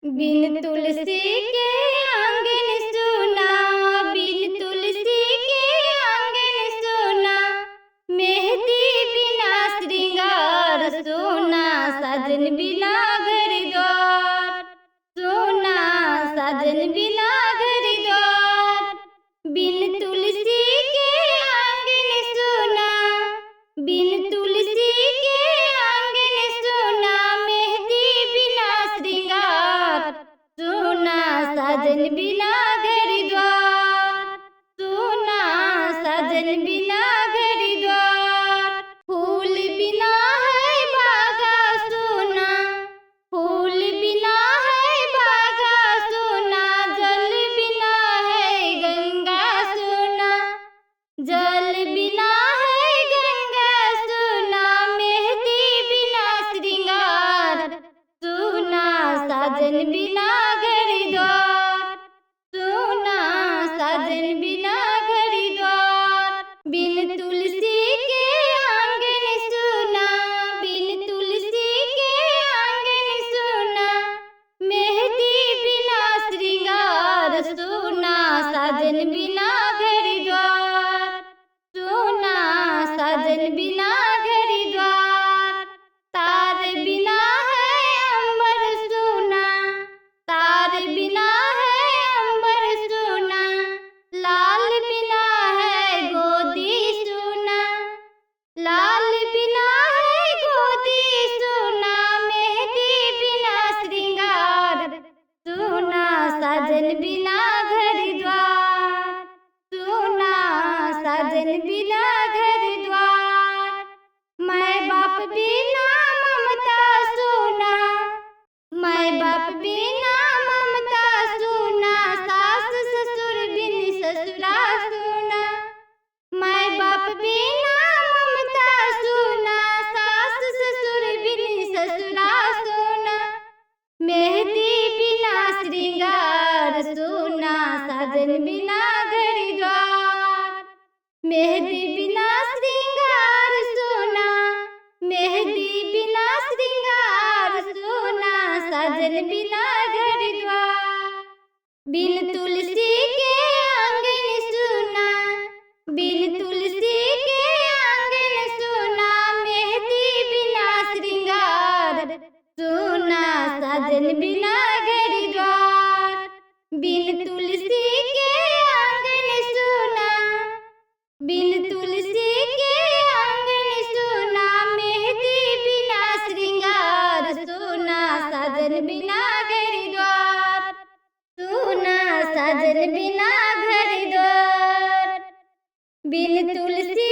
बिन तुलसी के आंगन सुना, बिन तुलसी के आंगन सुना, मेहंदी बिना श्रृंगार सोना, साजन बिना घर द्वार सोना, साजन बिना घर द्वार। बिन तुलसी के आंगन सुना, बिन तुलसी के आंगन सुना, मेहंदी बिना श्रृंगार सोना, साजन बिना घर द्वार सोना, साजन बिना घर द्वार। फूल बिना है बागा सोना, फूल बिना है बागा सोना, जल बिना है गंगा सोना, जल बिना है गंगा सोना, मेहंदी बिना श्रृंगार सोना, साजन बिना घर द्वार सोना, साजन बिना घर द्वार। बिन तुलसी के आंगन सुना, बिन तुलसी के आंगन सुना, मेहंदी बिना श्रृंगार सोना, साजन बिना घर द्वार सोना, साजन बिना घर द्वार। तार बिना है अंबर सोना, तार बिना है अंबर सोना, लाल बिना है गोदी सोना, लाल बिना है गोदी सोना, मेहंदी बिना श्रृंगार सोना, साजन बिना घर द्वार सोना, साजन बिना घर द्वार। माय बाप बिना ममता सोना, माय बाप बिना ममता सोना, सास ससुर बिन ससुरा सोना, माय बाप बिना ममता सोना, सास ससुर बिन ससुरा सोना, मेहंदी बिना श्रृंगार सोना, साजन बिना घर द्वार। मेहंदी बिना श्रृंगार सोना, मेहंदी बिना श्रृंगार सोना, साजन बिना घर द्वार। बिन तुलसी के आंगन सुना, बिन तुलसी के आंगन सुना, मेहंदी बिना श्रृंगार सोना, साजन बिना घर द्वार। बिन तुलसी के आंगन सुना, बिन तुलसी के आंगन सुना, मेहंदी बिना श्रृंगार सोना, साजन बिना घर द्वार सोना, साजन बिना घर द्वार। बिन तुलसी